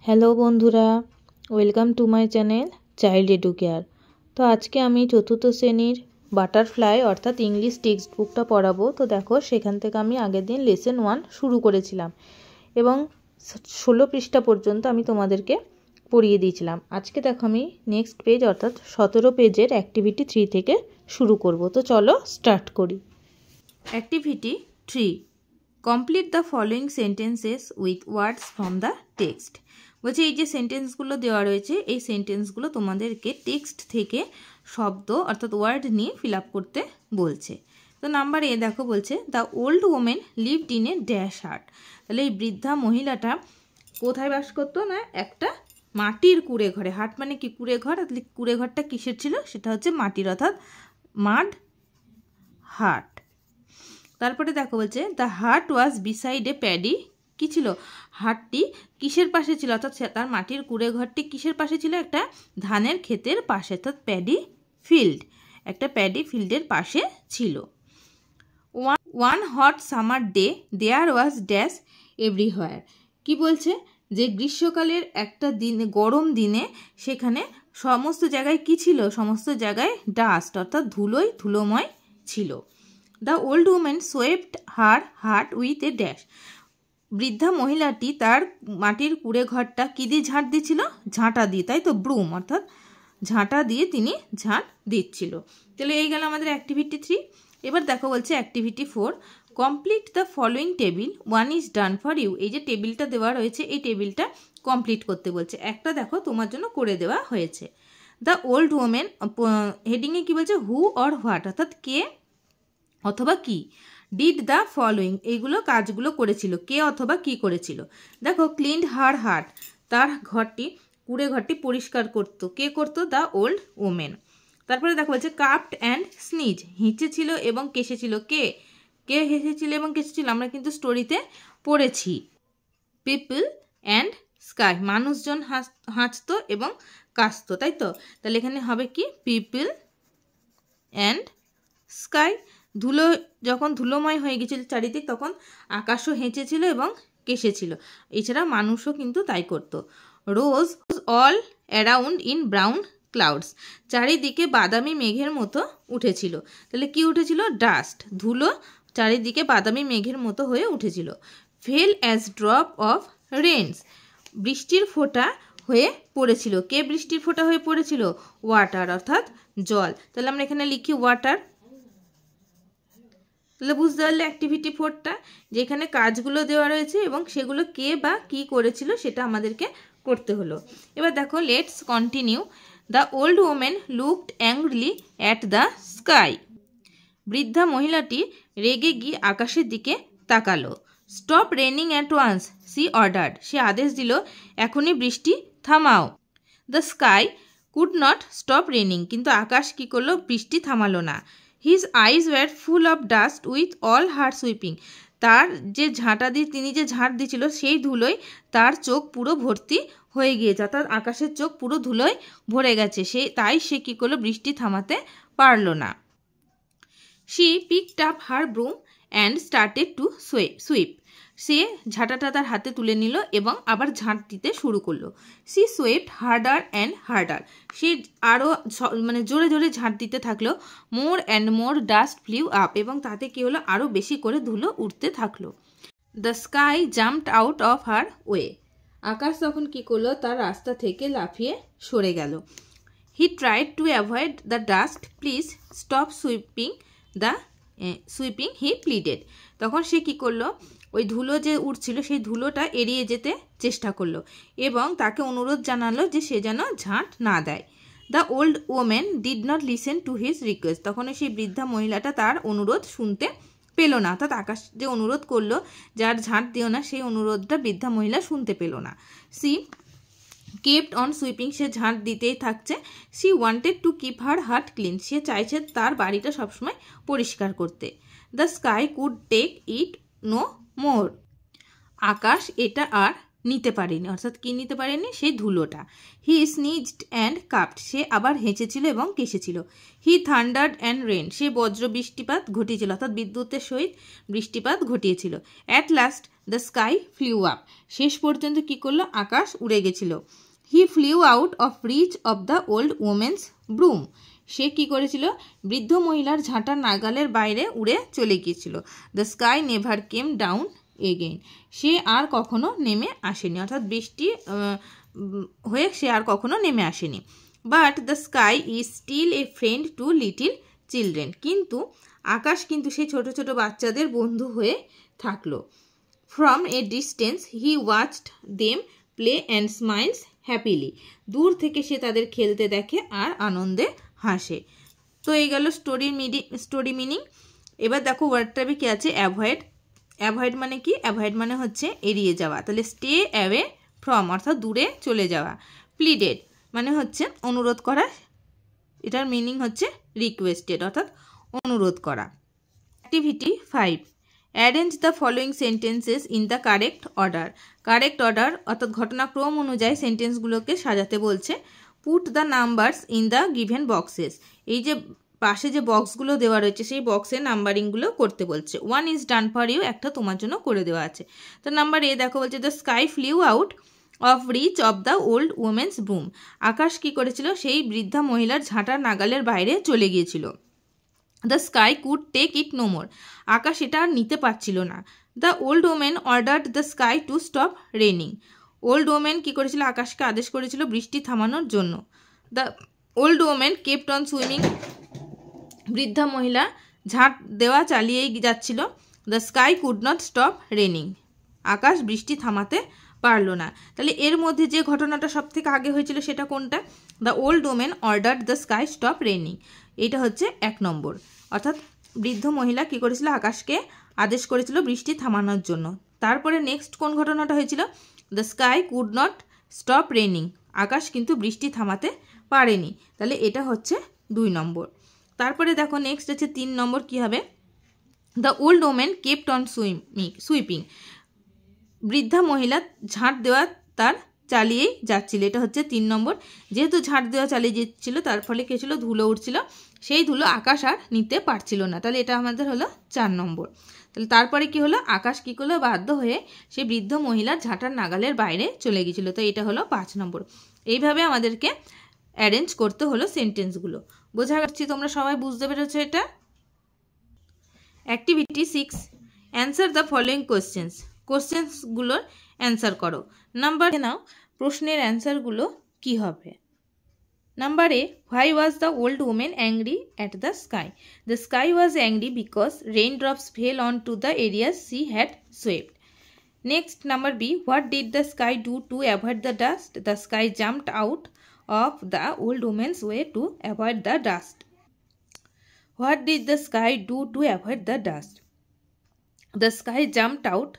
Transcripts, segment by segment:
Hello বন্ধুরা, welcome to my channel child edu care. তো আজকে আমি চতুর্থ শ্রেণীর বাটারফ্লাই অর্থাৎ ইংলিশ টেক্সট বুকটা পড়াবো। তো দেখো, সেখান থেকে আমি আগের দিন লেসন 1 শুরু করেছিলাম এবং 16 পৃষ্ঠা পর্যন্ত আমি তোমাদেরকে পড়িয়ে দিয়েছিলাম। আজকে দেখো আমি নেক্সট পেজ অর্থাৎ 17 পেজের অ্যাক্টিভিটি 3 থেকে শুরু করব। তো চলো স্টার্ট করি। Activity 3, complete the following sentences with words from the text. বলছে এই যে সেন্টেন্সগুলো দেওয়া রয়েছে, এই সেন্টেন্সগুলো তোমাদেরকে টেক্সট থেকে শব্দ অর্থাৎ ওয়ার্ড নিয়ে ফিল আপ করতে বলছে। তো নাম্বার এ দেখো, বলছে the old women lived in a dash হাট। তাহলে এই বৃদ্ধা মহিলাটা কোথায় বাস করতো না, একটা মাটির কুড়ে ঘরে। হাট মানে কি, কুড়ে ঘর। কুড়ে ঘরটা কিসের ছিল, সেটা হচ্ছে মাটির, অর্থাৎ মাড হাট। তারপরে দেখো বলছে দ্য হাট ওয়াজ বিসাইড এ প্যাডি। কি ছিল, হাটটি কিসের পাশে ছিল, অর্থাৎ তার মাটির কুড়ে ঘরটি কিসের পাশে ছিল, একটা ধানের ক্ষেতের পাশে, অর্থাৎ প্যাডি ফিল্ড, একটা প্যাডি ফিল্ডের পাশে ছিল। One hot summer day there was dash everywhere. কি বলছে, যে গ্রীষ্মকালের একটা দিন, গরম দিনে সেখানে সমস্ত জায়গায় কি ছিল, সমস্ত জায়গায় ডাস্ট অর্থাৎ ধুলোময় ছিল। দ্য ওল্ড উমেন সোয়েপ্ট হার হাট উইথ এ ড্যাশ। বৃদ্ধা মহিলাটি তার মাটির কুড়ে ঘরটা কি দিয়ে ঝাঁট দিচ্ছিল, ঝাঁটা দিয়ে, তাই তো, ব্রুম অর্থাৎ ঝাঁটা দিয়ে তিনি ঝাঁট দিচ্ছিল। তাহলে এই গেল আমাদের অ্যাক্টিভিটি 3। এবার দেখো বলছে activity 4, complete the following table, one is done for you. এই যে টেবিলটা দেওয়া রয়েছে, এই টেবিলটা কমপ্লিট করতে বলছে। একটা দেখো তোমার জন্য করে দেওয়া হয়েছে। দ্য ওল্ড ওমেন হেডিংয়ে কি বলছে, হু অর হোয়াট অর্থাৎ কে অথবা কি। ডিড দ্য ফলোয়িং, এইগুলো কাজগুলো করেছিল, কে অথবা কি করেছিল। দেখো ক্লিনড হার হাট, তার ঘরটি, কুড়ে ঘরটি পরিষ্কার করত, কে করতো, দ্য ওল্ড ওমেন। তারপরে দেখো বলছে কাপড অ্যান্ড স্নিজ, হেঁচেছিল এবং কেশেছিল, কে কে হেসেছিল এবং কেশেছিল, আমরা কিন্তু স্টোরিতে পড়েছি। পিপল অ্যান্ড স্কাই, মানুষজন হাঁচতো এবং কাশতো, তাই তো। তাহলে এখানে হবে কি, পিপল অ্যান্ড স্কাই। ধুলো যখন ধুলোময় হয়ে গেছিল চারিদিক, তখন আকাশও হেঁচেছিল এবং কেশেছিল। এছাড়া মানুষও কিন্তু তাই করত। Rose all around in brown clouds, চারিদিকে বাদামি মেঘের মতো উঠেছিল। তাহলে কি উঠেছিল, ডাস্ট, ধুলো চারিদিকে বাদামি মেঘের মতো হয়ে উঠেছিল। Fail as drop of rains, বৃষ্টির ফোঁটা হয়ে পড়েছিল, কে বৃষ্টির ফোঁটা হয়ে পড়েছিল, ওয়াটার অর্থাৎ জল। তাহলে আমরা এখানে লিখি ওয়াটার। তাহলে বুঝতে পারলে অ্যাক্টিভিটি 4টা, যেখানে কাজগুলো দেওয়া রয়েছে এবং সেগুলো কে বা কি করেছিল সেটা আমাদেরকে করতে হলো। এবার দেখো let's continue. The old woman looked angrily at the sky. বৃদ্ধা মহিলাটি রেগে গিয়ে আকাশের দিকে তাকালো। Stop raining at once, she ordered, সে আদেশ দিল এখনই বৃষ্টি থামাও। The sky could not stop raining, কিন্তু আকাশ কি করলো, বৃষ্টি থামালো না। His eyes were full of dust with all her sweeping, তার যে ঝাঁটা দিয়ে তিনি যে ঝাঁট দিয়েছিল সেই ধুলোয় তার চোখ পুরো ভর্তি হয়ে গিয়েছে, অর্থাৎ আকাশের চোখ পুরো ধুলোয় ভরে গেছে, তাই সে কী করলো, বৃষ্টি থামাতে পারল না। She picked up her broom and started to sweep, সে ঝাঁটাটা তার হাতে তুলে নিল এবং আবার ঝাঁট দিতে শুরু করলো। She swept harder and harder, সে আরও জোরে জোরে ঝাঁট দিতে থাকলো। More and more dust flew up, এবং তাতে কী হলো, আরও বেশি করে ধুলো উঠতে থাকলো। The sky jumped out of her way, আকাশ তখন কী করলো, তার রাস্তা থেকে লাফিয়ে সরে গেল। He tried to avoid the dust, please stop sweeping he pleaded, তখন সে কী করলো, ওই ধুলো যে উঠছিল সেই ধুলোটা এড়িয়ে যেতে চেষ্টা করলো এবং তাকে অনুরোধ জানালো যে সে যেন ঝাঁট না দেয়। The old women did not listen to his request, তখন সেই বৃদ্ধা মহিলাটা তার অনুরোধ শুনতে পেল না, অর্থাৎ আকাশ যে অনুরোধ করলো যার ঝাঁট দিও না, সেই অনুরোধটা বৃদ্ধা মহিলা শুনতে পেল না। সি কেপ্ট অন সুইপিং, সে ঝাঁট দিতেই থাকছে। She wanted to keep her hut clean, সে চাইছে তার বাড়িটা সবসময় পরিষ্কার করতে। The sky could take it no more, আকাশ এটা আর নিতে পারেনি, অর্থাৎ কি নিতে পারেনি, সেই ধুলোটা। হি স্নিজড অ্যান্ড কাপড, সে আবার হেঁচেছিল এবং কেশেছিল। হি থান্ডার্ড অ্যান্ড রেন, সে বজ্র বৃষ্টিপাত ঘটিয়েছিল, অর্থাৎ বিদ্যুতের সহিত বৃষ্টিপাত ঘটিয়েছিল। At last the sky flew up, শেষ পর্যন্ত কি করলো, আকাশ উড়ে গেছিল। He flew out of reach of the old woman's broom, সে কি করেছিল, বৃদ্ধ মহিলার ঝাঁটার নাগালের বাইরে উড়ে চলে গিয়েছিল। The sky never came down again, সে আর কখনো নেমে আসেনি, অর্থাৎ বৃষ্টি হয়ে সে আর কখনো নেমে আসেনি। But the sky is still a friend to little children, কিন্তু আকাশ কিন্তু সেই ছোট ছোট বাচ্চাদের বন্ধু হয়ে থাকলো। From a distance he watched them play and smiles happily, দূর থেকে সে তাদের খেলতে দেখে আর আনন্দে হাসে। তো এই গেল স্টোরি মিনিং। এবার দেখো ওয়ার্ডটাবে কি আছে, অ্যাভয়েড। অ্যাভয়েড মানে কি, অ্যাভয়েড মানে হচ্ছে এড়িয়ে যাওয়া, তাহলে স্টে অ্যাওয়ে ফ্রম অর্থাৎ দূরে চলে যাওয়া। প্লিডেড মানে হচ্ছে অনুরোধ করা, এটার মিনিং হচ্ছে রিকোয়েস্টেড অর্থাৎ অনুরোধ করা। Activity 5, arrange the following sentences in the correct order. Correct order অর্থাৎ ঘটনাক্রম অনুযায়ী সেন্টেন্সগুলোকে সাজাতে বলছে। Put the numbers in the given boxes, এই যে পাশে যে বক্সগুলো দেওয়া রয়েছে সেই বক্সের নাম্বারিংগুলো করতে বলছে। 1 ইজ ডান ফর ইউ, একটা তোমার জন্য করে দেওয়া আছে। তো নাম্বার এ দেখো বলছে the sky flew out of reach of the old woman's broom, আকাশ কি করেছিল, সেই বৃদ্ধা মহিলার ঝাঁটার নাগালের বাইরে চলে গিয়েছিল। The sky could take it no more, আকাশ এটা আর নিতে পারছিল না। The old woman ordered the sky to stop raining, old woman কি করেছিল, আকাশকে আদেশ করেছিল বৃষ্টি থামানোর জন্য। The old woman kept on swimming, বৃদ্ধা মহিলা ঝাঁট দেওয়া চালিয়েই যাচ্ছিল। The sky could not stop raining, আকাশ বৃষ্টি থামাতে পারলো না। তাহলে এর মধ্যে যে ঘটনাটা সব থেকে আগে হয়েছিল সেটা কোনটা, the old woman ordered the sky stop raining, এটা হচ্ছে 1 নম্বর। অর্থাৎ বৃদ্ধ মহিলা কি করেছিল, আকাশকে আদেশ করেছিল বৃষ্টি থামানোর জন্য। তারপরে নেক্সট কোন ঘটনাটা হয়েছিল, the sky could not stop raining, আকাশ কিন্তু বৃষ্টি থামাতে পারেনি, তাহলে এটা হচ্ছে 2 নম্বর। তারপরে দেখো নেক্সট আছে 3 নম্বর, কি হবে, the old woman kept on sweeping, বৃদ্ধা মহিলা ঝাঁট দেওয়া তার চালিয়েই যাচ্ছিল, এটা হচ্ছে 3 নম্বর। যেহেতু ঝাঁট দেওয়া চালিয়ে যাচ্ছিল তার ফলে কি ছিল, ধুলো উঠছিল, সেই ধুলো আকাশ আর নিতে পারছিল না, তাহলে এটা আমাদের হলো 4 নম্বর। তাহলে তারপরে কি হলো, আকাশ কি করলো, বাধ্য হয়ে সেই বৃদ্ধ মহিলার ঝাঁটার নাগালের বাইরে চলে গিয়েছিল, তো এটা হলো 5 নম্বর। এইভাবে আমাদেরকে অ্যারেঞ্জ করতে হলো সেন্টেন্সগুলো। বোঝা যাচ্ছে তোমরা সবাই বুঝতে পেরেছো এটা। Activity 6, answer the following questions, কোশ্চেন্সগুলোর অ্যান্সার করো। নাম্বার নাও, প্রশ্নের অ্যান্সারগুলো কি হবে। Number A, why was the old woman angry at the sky, the sky was angry because rain drops fell on to the areas she had swept. Next number B, what did the sky do to avoid the dust, the sky jumped out of the old woman's way to avoid the dust. What did the sky do to avoid the dust? The sky jumped out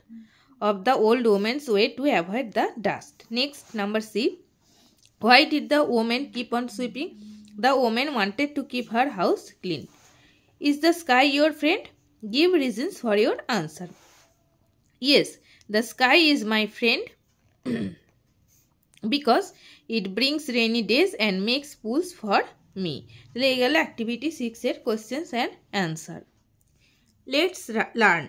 of the old woman's way to avoid the dust. Next, number C. Why did the woman keep on sweeping? The woman wanted to keep her house clean. Is the sky your friend? Give reasons for your answer. Yes, the sky is my friend because it brings rainy days and makes pools for me. তাহলে এই গেল activity 6 এর questions and answer. Let's learn,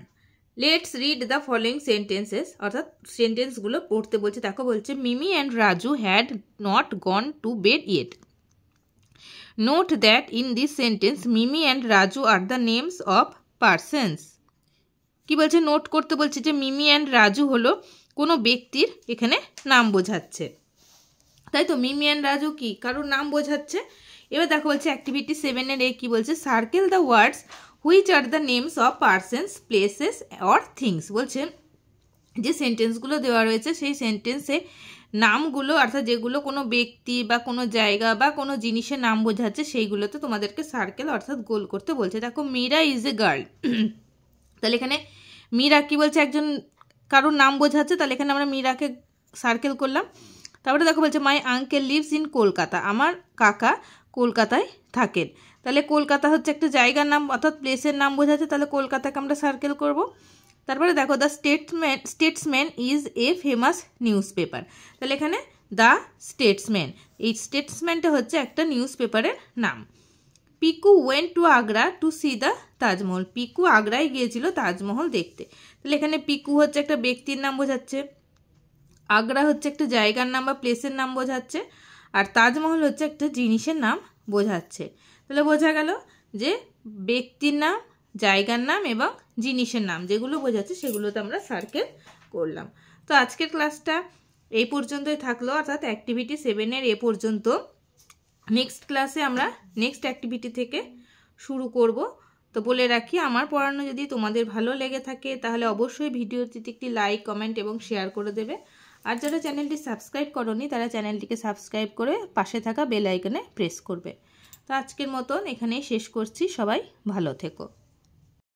let's read the following sentences, অর্থাৎ সেন্টেন্সগুলো পড়তে বলছে। দেখো বলছে Mimi and Raju had not gone to bed yet. Note that in this sentence Mimi and Raju are the names of persons. কি বলছে, নোট করতে বলছে যে মিমি অ্যান্ড রাজু হলো কোনো ব্যক্তির এখানে নাম বোঝাচ্ছে, তাই তো মিমি অ্যান্ড রাজু কি কারোর নাম বোঝাচ্ছে। এবার দেখো বলছে অ্যাক্টিভিটি 7 এর এ কি বলছে, circle the words which are the names of persons places or things. বলছে যে সেন্টেন্সগুলো দেওয়া রয়েছে সেই সেন্টেন্সে নামগুলো অর্থাৎ যেগুলো কোনো ব্যক্তি বা কোনো জায়গা বা কোনো জিনিসের নাম বোঝাচ্ছে সেইগুলোতে তোমাদেরকে সার্কেল অর্থাৎ গোল করতে বলছে। দেখো মীরা ইজ এ গার্ল, তাহলে এখানে মীরা কি বলছে, একজন কারোর নাম বোঝাচ্ছে, তাহলে এখানে আমরা মীরাকে সার্কেল করলাম। তারপরে দেখো বলছে my uncle lives in Kolkata, আমার কাকা কলকাতায় থাকেন, তাহলে কলকাতা হচ্ছে একটা জায়গার নাম অর্থাৎ প্লেসের নাম বোঝাচ্ছে, তাহলে কলকাতাকে আমরা সার্কেল করব। তারপরে দেখো the Statesman is a famous news paper, তাহলে এখানে দ্য স্টেটসম্যান, এই স্টেটসম্যানটা হচ্ছে একটা নিউজ পেপারের নাম। Piku went to Agra to see the Taj Mahal, Piku আগ্রায় গিয়েছিল তাজমহল দেখতে, তাহলে এখানে পিকু হচ্ছে একটা ব্যক্তির নাম বোঝাচ্ছে, আগ্রা হচ্ছে একটা জায়গার নাম বা প্লেসের নাম বোঝাচ্ছে, আর তাজমহল হচ্ছে একটা জিনিসের নাম বোঝাচ্ছে। তাহলে বোঝা গেল যে ব্যক্তির নাম, জায়গার নাম এবং জিনিসের নাম যেগুলো বোঝাচ্ছে সেগুলোতে আমরা সার্কেল করলাম। তো আজকের ক্লাসটা এই পর্যন্তই থাকলো, অর্থাৎ অ্যাক্টিভিটি 7-এর এ পর্যন্ত। নেক্সট ক্লাসে আমরা নেক্সট অ্যাক্টিভিটি থেকে শুরু করব। তো বলে রাখি, আমার পড়ানো যদি তোমাদের ভালো লেগে থাকে তাহলে অবশ্যই ভিডিওটিতে একটি লাইক, কমেন্ট এবং শেয়ার করে দেবে। আর যারা চ্যানেলটি সাবস্ক্রাইব করোনি তারা চ্যানেলটিকে সাবস্ক্রাইব করে পাশে থাকা বেল আইকনে প্রেস করবে। তো আজকের মতন এখানেই শেষ করছি, সবাই ভালো থেকো।